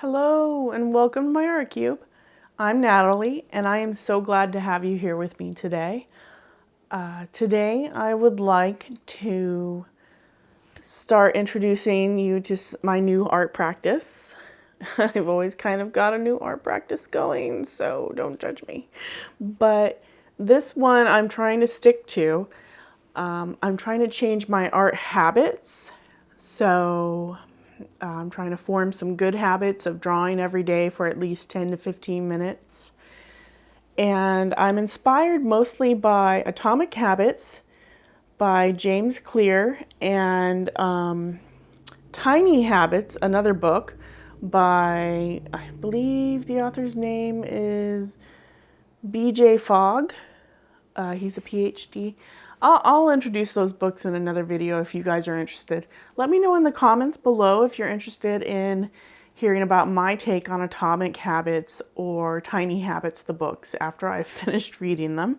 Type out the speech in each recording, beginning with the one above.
Hello and welcome to MyArtCube. I'm Natalie and I am so glad to have you here with me today. Today I would like to start introducing you to my new art practice. I've always kind of got a new art practice going, so don't judge me. But this one I'm trying to stick to. I'm trying to change my art habits. So I'm trying to form some good habits of drawing every day for at least 10 to 15 minutes. And I'm inspired mostly by Atomic Habits by James Clear and Tiny Habits, another book by, I believe the author's name is B.J. Fogg. He's a PhD. I'll introduce those books in another video if you guys are interested. Let me know in the comments below if you're interested in hearing about my take on Atomic Habits or Tiny Habits, the books, after I've finished reading them.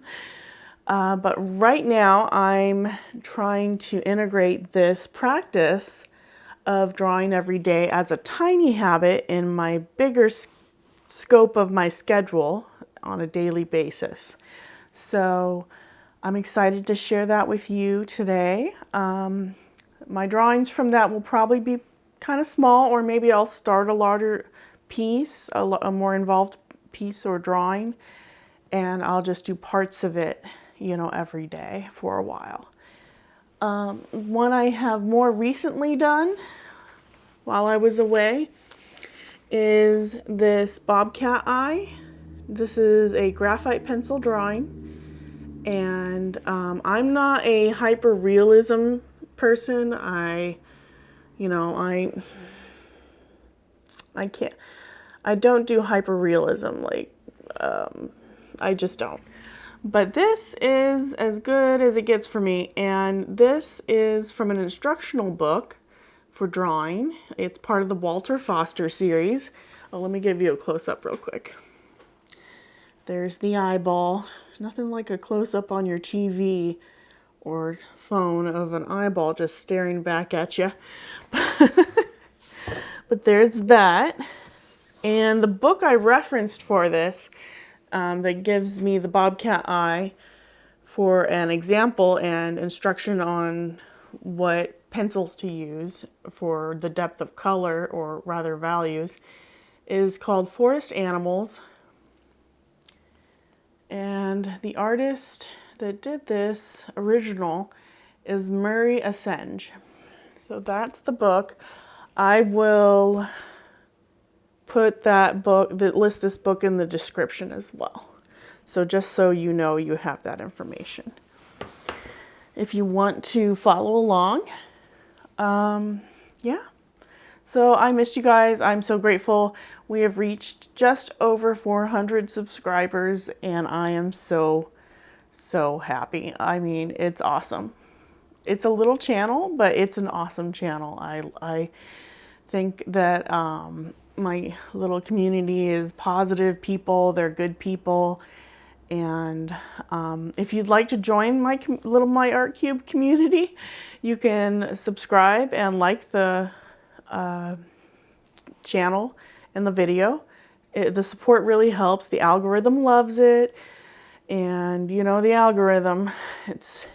But right now I'm trying to integrate this practice of drawing every day as a tiny habit in my bigger scope of my schedule on a daily basis. So I'm excited to share that with you today. My drawings from that will probably be kind of small, or maybe I'll start a larger piece, a more involved piece or drawing, and I'll just do parts of it, every day for a while. One I have more recently done while I was away is this Bobcat eye. This is a graphite pencil drawing. And I'm not a hyper-realism person. I don't do hyper-realism, I just don't. But this is as good as it gets for me, and this is from an instructional book for drawing. It's part of the Walter Foster series. Oh, let me give you a close-up real quick. There's the eyeball. Nothing like a close-up on your TV or phone of an eyeball just staring back at you. But there's that. And the book I referenced for this, that gives me the Bobcat eye for an example and instruction on what pencils to use for the depth of color, or rather values, is called Forest Animals. And the artist that did this original is Murray Assange. So that's the book. I will put list this book in the description as well. So just so you know, you have that information. If you want to follow along, yeah. So I missed you guys. I'm so grateful. We have reached just over 400 subscribers and I am so happy. I mean, it's awesome. It's a little channel, but it's an awesome channel. I think that my little community is positive people. They're good people. And if you'd like to join my little MyArtCube community, you can subscribe and like the channel and the video. The support really helps. The algorithm loves it. And the algorithm, it's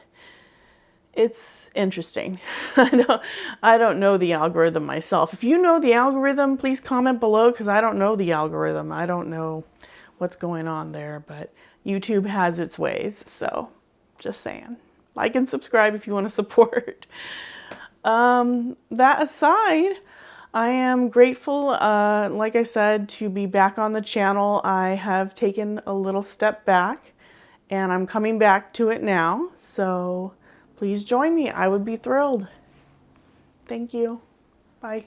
interesting. I don't know the algorithm myself. If you know the algorithm, please comment below, because I don't know the algorithm. I don't know what's going on there, but YouTube has its ways. So just saying, like and subscribe if you want to support. That aside, I am grateful, like I said, to be back on the channel. I have taken a little step back and I'm coming back to it now. So please join me. I would be thrilled. Thank you. Bye.